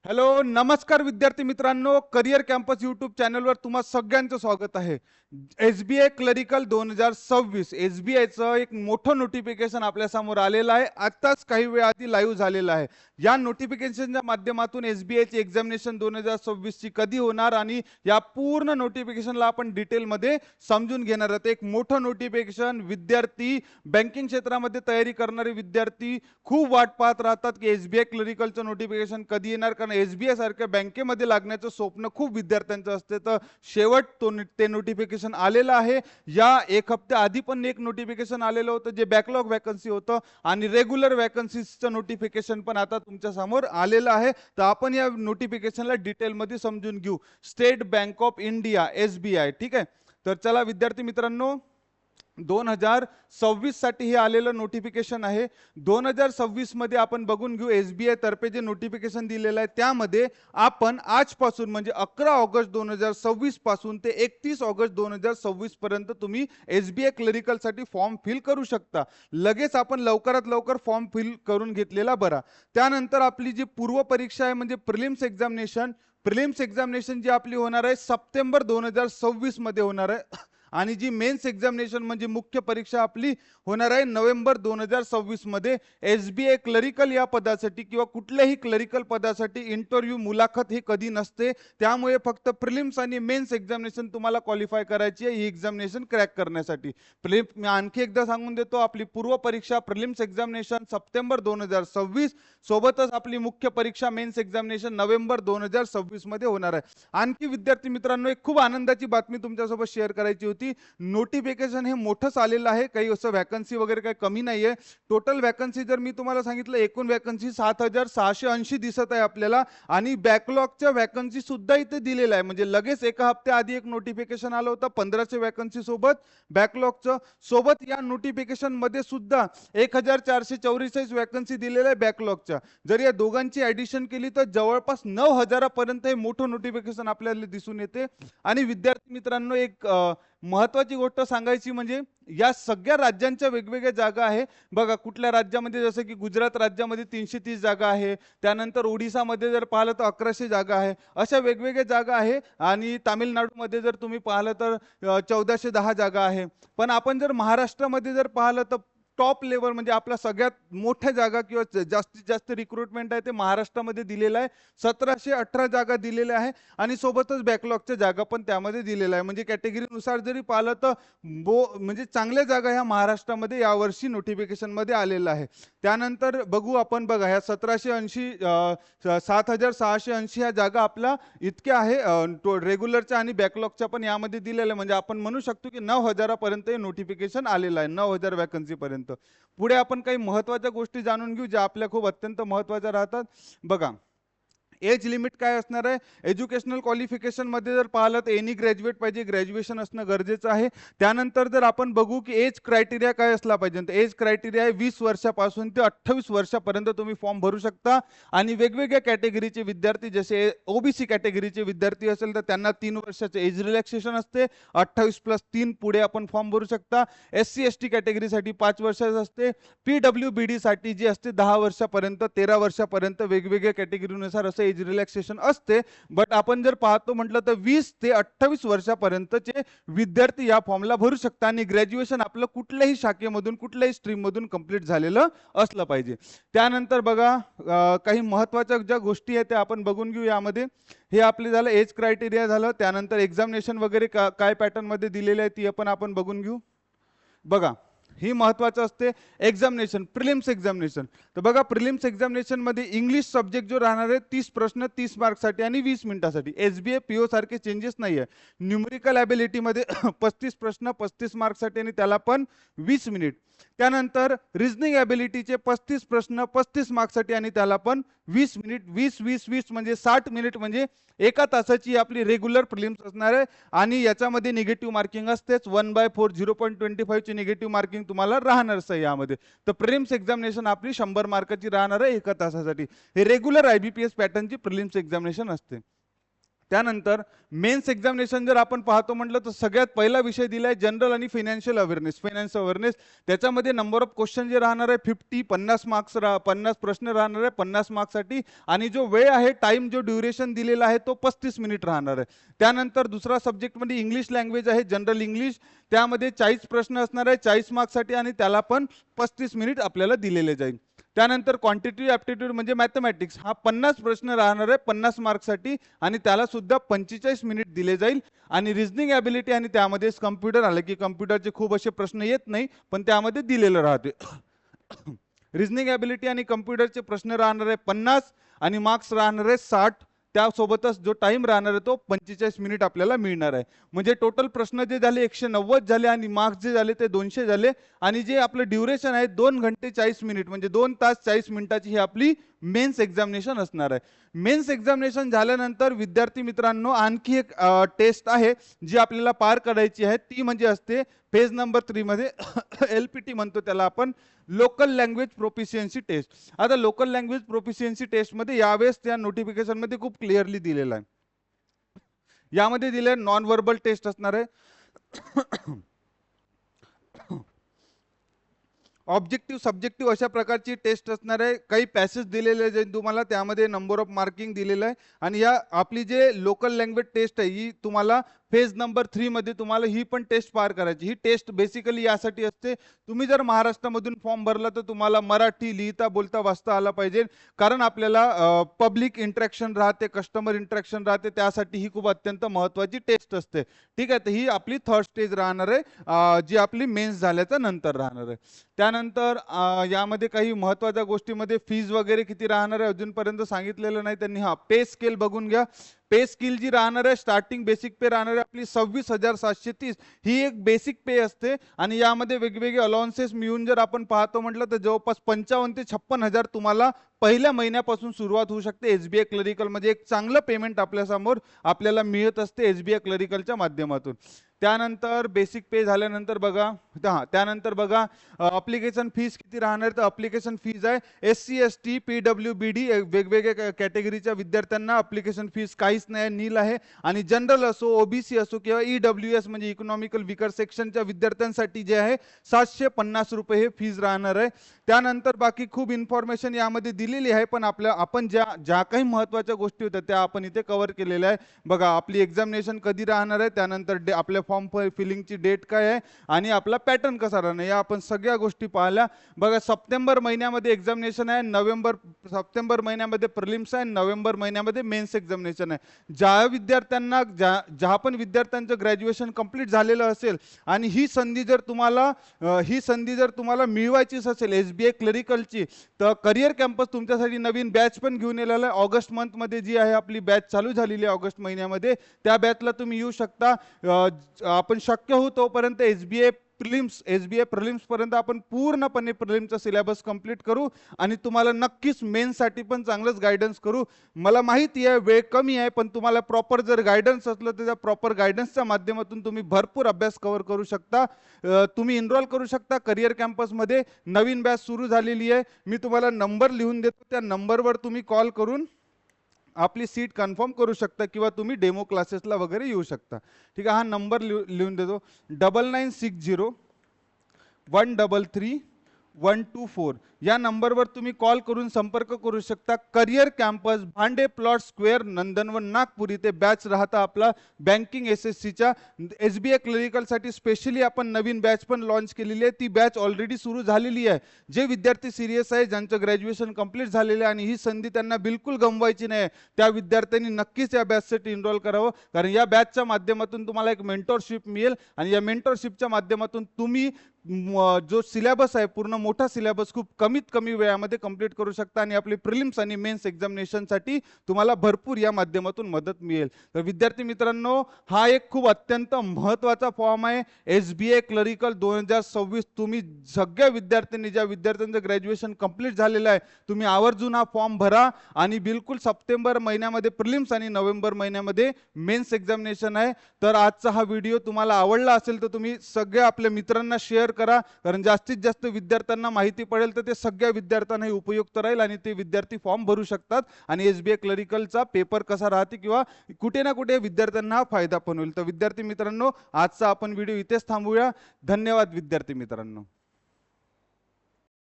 Hello, नमस्कार विद्यार्थी मित्रांनो. करिअर कॅम्पस यूट्यूब चॅनलवर तुम्हा सगळ्यांचं स्वागत आहे. SBI क्लरिकल 2026 SBIचं एक मोठं नोटिफिकेशन आपल्यासमोर आलेलं आहे. आत्ताच काही वेळ आधी लाईव्ह झालेलं आहे. या नोटिफिकेशनच्या माध्यमातून SBIची एक्झामिनेशन 2026 ची कधी होणार आणि या पूर्ण नोटिफिकेशनला आपण डिटेलमध्ये समजून घेणार आहोत. एक मोठं नोटिफिकेशन विद्यार्थी, बँकिंग क्षेत्रामध्ये तयारी करणारे विद्यार्थी खूप वाट पाहत राहतात की SBI क्लरिकलचं नोटिफिकेशन कधी येणार, कारण SBI सारख्या बँकेमध्ये लागण्याचं स्वप्न खूप विद्यार्थ्यांचं असते. तर शेवट ते नोटिफिकेशन आलेलं आहे. या एक हप्त्या आधी पण एक नोटिफिकेशन आलेलं होतं जे बॅकलॉग वॅकन्सी होतं आणि रेग्युलर वॅकन्सीचं नोटिफिकेशन पण आता तुमच्या समोर आलेलं आहे. तर आपण या नोटिफिकेशनला डिटेलमध्ये समजून घेऊ. State bank of India SBI, ठीक आहे. तर चला विद्यार्थी मित्रांनो, 2026 साठी हे आलेलं नोटिफिकेशन आहे. 2026 मध्ये आपण बघून घेऊ SBI तर्फे जे नोटिफिकेशन दिलेलं आहे त्यामध्ये आपण आजपासून म्हणजे 11 ऑगस्ट 2026 पासून ते 31 ऑगस्ट 2026 पर्यंत तुम्ही SBI क्लरिकल साठी फॉर्म फिल करू शकता. लगेच आपण लवकरात लवकर फॉर्म फिल करून घेतलेला बरा. त्यानंतर आपली जी पूर्व परीक्षा आहे म्हणजे प्रिलिम्स एक्झामिनेशन जी आपली होणार आहे सप्टेंबर 2026 मध्ये होणार आहे. आणि जी मेन्स एक्झामिनेशन म्हणजे मुख्य परीक्षा आपली होणार आहे नोव्हेंबर 2026 मध्ये. SBI क्लरिकल या पदासाठी किंवा कुठल्याही क्लरिकल पदासाठी इंटरव्ह्यू मुलाखत ही कधी नसते. त्यामुळे फक्त प्रिलिम्स आणि मेन्स एक्झामिनेशन तुम्हाला क्वालिफाय करायची आहे ही एक्झामिनेशन क्रॅक करण्यासाठी. मी आणखी एकदा सांगून देतो, आपली पूर्व परीक्षा प्रिलिम्स एक्झामिनेशन सप्टेंबर 2026 सोबतच आपली मुख्य परीक्षा मेन्स एक्झामिनेशन नोव्हेंबर 2026 मध्ये होणार आहे. आणखी विद्यार्थी मित्रांनो, एक खूप आनंदाची बातमी तुमच्यासोबत शेअर करायची होती. नोटिफिकेशन हे मोठंच आलेलं आहे, काही असं वॅकन्सी वगैरे काही कमी नाहीये. टोटल वॅकन्सी जर मी तुम्हाला सांगितलं, एकूण वॅकन्सी 7680 दिसत आहे आपल्याला आणि बॅकलॉगच्या वॅकन्सी सुद्धा इथे दिलेल्या आहे. म्हणजे लगेच एका हप्त्या आधी एक नोटिफिकेशन आलं होतं 1500 वॅकन्सी सोबत बॅकलॉगचं. सोबत या नोटिफिकेशन मध्ये सुद्धा 1444 वॅकन्सी दिलेल्या आहे बॅकलॉगच्या. जर या दोघांची ऍडिशन केली तर जवळपास 9000 पर्यंत हे मोठं नोटिफिकेशन आपल्याला दिसून येते. आणि विद्यार्थी मित्रांनो, एक महत्वाची गोष्ट सांगायची म्हणजे या सगळ्या राज्यांच्या वेगवेगळ्या जागा आहे बघा. कुठल्या राज्यामध्ये, जसं की गुजरात राज्यामध्ये 330 जागा आहे, त्यानंतर ओडिसामध्ये जर पाहिलं तर 1100 जागा आहे. अशा वेगवेगळ्या जागा आहे. आणि तामिळनाडूमध्ये जर तुम्ही पाहिलं तर 1410 जागा आहे. पण आपण जर महाराष्ट्रामध्ये जर पाहिलं तर टॉप लेवल म्हणजे आपल्या सगळ्यात मोठ्या जागा किंवा जास्तीत जास्त रिक्रुटमेंट आहे ते महाराष्ट्रामध्ये दिलेलं आहे. 1718 जागा दिलेल्या आहे आणि सोबतच बॅकलॉगच्या जागा पण त्यामध्ये दिलेल्या आहे. म्हणजे कॅटेगरीनुसार जरी पाहिलं तर म्हणजे चांगल्या जागा ह्या महाराष्ट्रामध्ये यावर्षी नोटिफिकेशन मध्ये आलेलं आहे. त्यानंतर बघू आपण, बघा ह्या 1780 7680 ह्या जागा आपल्या इतक्या आहे रेग्युलरच्या आणि बॅकलॉगच्या पण यामध्ये दिलेल्या. म्हणजे आपण म्हणू शकतो की 9000 पर्यंत हे नोटिफिकेशन आलेलं आहे, 9000 वॅकन्सी पर्यंत. पुढे आपण काही महत्त्वाच्या गोष्टी जाणून घेऊ ज्या आपल्या खूप अत्यंत महत्त्वाच्या राहतात. बघा, एज लिमिट काय असणार आहे. एज्युकेशनल क्वालिफिकेशन मध्ये जर पाहिलं तर एनी ग्रॅज्युएट पाहिजे, ग्रॅज्युएशन असणं गरजेचं आहे. त्यानंतर जर आपण बघू की एज क्रायटेरिया काय असला पाहिजे, तर एज क्रायटेरिया आहे 20 वर्षापासून ते 28 वर्षापर्यंत तुम्ही फॉर्म भरू शकता. आणि वेगवेगळ्या कॅटेगरीचे विद्यार्थी, जसे OBC कॅटेगरीचे विद्यार्थी असेल तर त्यांना 3 वर्षाचे एज रिलॅक्सेशन असते, 28+3 पुढे आपण फॉर्म भरू शकता. SC ST कॅटेगरीसाठी 5 वर्षाचं असते. PWBD साठी जी असते 10 वर्षापर्यंत, 13 वर्षापर्यंत वेगवेगळ्या कॅटेगरीनुसार असं एज रिलॅक्सेशन असते. बट आपण जर पाहतो म्हटलं तर 20 ते 28 वर्षापर्यंतचे विद्यार्थी या फॉर्मला भरू शकतात. आणि ग्रॅज्युएशन आपलं कुठल्याही शाखेमधून, कुठल्याही स्ट्रीम मधून कंप्लीट झालेलं असलं पाहिजे. त्यानंतर बघा, काही महत्त्वाच्या ज्या गोष्टी आहेत त्या आपण बघून घेऊ यामध्ये. हे आपले झालं एज क्रायटेरिया झालं. त्यानंतर एक्झामिनेशन वगैरे काय पॅटर्न मध्ये दिलेले आहे ती आपण बघून घेऊ. बघा, ही महत्वाचं असते एक्झामिनेशन, प्रिलिम्स एक्झामिनेशन. तर बघा, प्रिलिम्स एक्झामिनेशन मध्ये इंग्लिश सब्जेक्ट जो राहणार आहे 30 प्रश्न 30 मार्क्ससाठी आणि 20 मिनिटासाठी. SBI PO सारखे चेंजेस नाही आहे. न्यूमेरिकल ॲबिलिटी मध्ये 35 प्रश्न 35 मार्क्ससाठी आणि त्याला पण 20 मिनिट. त्यानंतर रिजनिंग ॲबिलिटीचे 35 प्रश्न 35 मार्क्ससाठी आणि त्याला पण 20 मिनिट. 20-20-20 म्हणजे 60 मिनिट, म्हणजे एका तासाची आपली रेग्युलर प्रिलिम्स असणार आहे. आणि याच्यामध्ये निगेटिव्ह मार्किंग असतेच. 1/4 0.25 ची निगेटिव्ह मार्किंग तुम्हाला राहणारच आहे यामध्ये. तर प्रिलिम्स एक्झामिनेशन आपली 100 मार्काची राहणार आहे एका तासासाठी. हे रेग्युलर IBPS पॅटर्नची प्रिलिम्स एक्झामिनेशन असते. त्यानंतर मेन्स एक्झामिनेशन जर आपण पाहतो म्हटलं तर सगळ्यात पहिला विषय दिलाय जनरल आणि फायनान्शियल अवेअरनेस, फायनान्स अवेअरनेस. त्याच्यामध्ये नंबर ऑफ क्वेश्चन जे राहणार आहे 50, 50 मार्क्स 50 प्रश्न राहणार आहे 50 मार्क्ससाठी. आणि जो वेळ आहे, टाइम जो ड्युरेशन दिलेला आहे तो 35 मिनिट राहणार आहे. त्यानंतर दुसरा सब्जेक्टमध्ये इंग्लिश लँग्वेज आहे, जनरल इंग्लिश. त्यामध्ये 40 प्रश्न असणार आहे 40 मार्क्ससाठी आणि त्याला पण 35 मिनिट आपल्याला दिलेले जाईल. त्यानंतर क्वांटिटेटिव्ह ॲप्टिट्यूड म्हणजे मॅथमॅटिक्स, हा 50 प्रश्न राहणार आहे 50 मार्क्ससाठी आणि त्याला सुद्धा 45 मिनिट दिले जाईल. आणि रिझनिंग ॲबिलिटी, आणि त्यामध्येच कम्प्युटर आलं की कम्प्युटरचे खूप असे प्रश्न येत नाही पण त्यामध्ये दिलेलं राहते. रिझनिंग ॲबिलिटी आणि कम्प्युटरचे प्रश्न राहणार आहे 50 आणि मार्क्स राहणार आहे 60. त्यासोबतच जो टाइम राहणार आहे तो 45 मिनिट आपल्याला मिळणार आहे. म्हणजे टोटल प्रश्न जे झाले 190 झाले आणि मार्क्स जे झाले ते 200 झाले. आणि जे आपलं ड्युरेशन आहे 2 घंटे 40 मिनिट म्हणजे 2 तास 40 मिनिटाची ही आपली मेन्स एक्झामिनेशन असणार आहे. मेन्स एक्झामिनेशन झाल्यानंतर विद्यार्थी मित्रांनो आणखी एक टेस्ट आहे जी आपल्याला पार करायची आहे. ती म्हणजे असते पेज नंबर 3 मध्ये LPT म्हणतो त्याला आपण, लोकल लँग्वेज प्रोफिशियन्सी टेस्ट. आता लोकल लँग्वेज प्रोफिशियन्सी टेस्ट मध्ये यावेळेस त्या नोटिफिकेशन मध्ये खूप क्लिअरली दिलेलं आहे. यामध्ये दिले नॉन व्हर्बल टेस्ट असणार आहे, ऑब्जेक्टिव्ह सब्जेक्टिव्ह अशा प्रकारची टेस्ट असणार आहे. काही पॅसेज दिलेले आहेत तुम्हाला, त्यामध्ये नंबर ऑफ मार्किंग दिलेलं आहे. आणि या आपली जे लोकल लँग्वेज टेस्ट आहे ही तुम्हाला फेज नंबर 3 मध्ये तुम्हाला ही पण टेस्ट पार करायची. ही टेस्ट बेसिकली यासाठी असते, तुम्ही जर महाराष्ट्रामधून फॉर्म भरला तर तुम्हाला मराठी लिहिता बोलता वाचता आला पाहिजे. कारण आपल्याला पब्लिक इंटरॅक्शन राहते, कस्टमर इंटरॅक्शन राहते, त्यासाठी ही खूप अत्यंत महत्त्वाची टेस्ट असते. ठीक आहे, तर ही आपली थर्ड स्टेज राहणार आहे जी आपली मेन्स झाल्याच्या नंतर राहणार आहे. त्यानंतर यामध्ये काही महत्त्वाच्या गोष्टीमध्ये फीज वगैरे किती राहणार आहे अजूनपर्यंत सांगितलेलं नाही त्यांनी. हा पे स्केल बघून घ्या. पे स्किल जी राहणार आहे, स्टार्टिंग बेसिक पे राहणार आहे आपली 26,730. ही एक बेसिक पे असते आणि यामध्ये वेगवेगळे अलाउन्सेस मिळून जर आपण पाहतो म्हटलं तर जवळपास 55,000 ते 56,000 तुम्हाला पहिल्या महिन्यापासून सुरुवात होऊ शकते. SBI क्लरिकल म्हणजे एक चांगलं पेमेंट आपल्यासमोर आपल्याला मिळत असते SBI क्लरिकलच्या माध्यमातून. त्यानंतर बेसिक पे झाल्यानंतर बघा, त्यानंतर बघा अप्लिकेशन फीस किती राहणार. तर अप्लिकेशन फीज आहे SC ST PWBD वेगवेगळ्या कॅटेगरीच्या विद्यार्थ्यांना अप्लिकेशन फीस काहीच नाही, नील आहे. आणि जनरल असो, OBC असो किंवा EWS म्हणजे इकॉनॉमिकल विकर सेक्शनच्या विद्यार्थ्यांसाठी जे आहे 750 रुपये हे फीज राहणार आहे. त्यानंतर बाकी खूप इन्फॉर्मेशन यामध्ये दिलेली आहे, पण आपण ज्या काही महत्त्वाच्या गोष्टी होत्या त्या आपण इथे कव्हर केलेल्या आहे. बघा आपली एक्झामिनेशन कधी राहणार आहे, त्यानंतर आपल्या फॉर्म फिलिंगची डेट काय आहे आणि आपला पॅटर्न कसा राहणार, या आपण सगळ्या गोष्टी पाहिल्या. बघा सप्टेंबर महिन्यामध्ये एक्झामिनेशन आहे, सप्टेंबर महिन्यामध्ये प्रिलिम्स आहे, नोव्हेंबर महिन्यामध्ये मेन्स एक्झामिनेशन आहे. ज्या पण विद्यार्थ्यांचं ग्रॅज्युएशन कंप्लीट झालेलं असेल आणि ही संधी जर तुम्हाला मिळवायचीच असेल SBI क्लरिकलची, तर करिअर कॅम्पस तुमच्यासाठी नवीन बॅच पण घेऊन येलेला आहे. ऑगस्ट मंथ मध्ये जी आहे आपली बॅच चालू झालेली आहे ऑगस्ट महिन्यामध्ये, त्या बॅचला तुम्ही येऊ शकता. आपण शक्य हो तोपर्यंत SBI प्रिलिम्स पर्यंत आपण पूर्णपणे प्रिलिम्सचा सिलेबस कंप्लीट करू आणि तुम्हाला नक्कीच मेन्ससाठी पण चांगलंच गायडन्स करू. मला माहिती आहे वेळ कमी आहे, पण तुम्हाला प्रॉपर जर गायडन्स असलं तर त्या प्रॉपर गायडन्सच्या माध्यमातून तुम्ही भरपूर अभ्यास कव्हर करू शकता. तुम्ही इनरोल करू शकता करिअर कॅम्पसमध्ये. नवीन बॅच सुरू झालेली आहे, मी तुम्हाला नंबर लिहून देतो, त्या नंबरवर तुम्ही कॉल करून आपली सीट कन्फर्म करू शकता किंवा तुम्ही डेमो क्लासेसला वगैरे येऊ शकता. ठीक आहे, हा नंबर लिहून देतो 9960133124. या नंबरवर तुम्ही कॉल करून संपर्क करू शकता. करिअर कॅम्पस भांडे प्लॉट स्क्वेअर नंदनवन नागपूर इथे बॅच राहता आपला बँकिंग SSCच्या. SBI क्लरिकलसाठी स्पेशली आपण नवीन बॅच पण लॉन्च केलेली आहे. ती बॅच ऑलरेडी सुरू झालेली आहे. जे विद्यार्थी सिरियस आहे, ज्यांचं ग्रॅज्युएशन कंप्लीट झालेलं आहे आणि ही संधी त्यांना बिलकुल गमवायची नाही, त्या विद्यार्थ्यांनी नक्कीच या बॅचसाठी इनरोल करावं. कारण या बॅचच्या माध्यमातून तुम्हाला एक मेंटरशिप मिळेल आणि या मेंटरशिपच्या माध्यमातून तुम्ही जो सिलेबस आहे पूर्ण मोठा सिलेबस खूप कमीत कमी वेळामध्ये कंप्लीट करू शकता आणि आपली प्रिलिम्स आणि मेन्स एक्झामिनेशनसाठी तुम्हाला भरपूर या माध्यमातून मदत मिळेल. तर विद्यार्थी मित्रांनो, हा एक खूप अत्यंत महत्त्वाचा फॉर्म आहे SBI क्लरिकल 2026. तुम्ही सगळ्या विद्यार्थ्यांनी, ज्या विद्यार्थ्यांचं ग्रॅज्युएशन कंप्लीट झालेलं आहे, तुम्ही आवर्जून हा फॉर्म भरा आणि बिलकुल सप्टेंबर महिन्यामध्ये प्रिलिम्स आणि नोव्हेंबर महिन्यामध्ये मेन्स एक्झामिनेशन आहे. तर आजचा हा व्हिडिओ तुम्हाला आवडला असेल तर तुम्ही सगळ्या आपल्या मित्रांना शेअर करा, कारण जास्तीत जास्त विद्यार्थ्यांना माहिती पडेल तर ते सगळ्या विद्यार्थ्यांना हे उपयुक्त राहील आणि ते विद्यार्थी फॉर्म भरू शकतात आणि SBI क्लरिकलचा पेपर कसा राहते किंवा कुठे ना कुठे विद्यार्थ्यांना हा फायदा पण होईल. तर विद्यार्थी मित्रांनो, आजचा आपण व्हिडिओ इथेच थांबवूया. धन्यवाद विद्यार्थी मित्रांनो.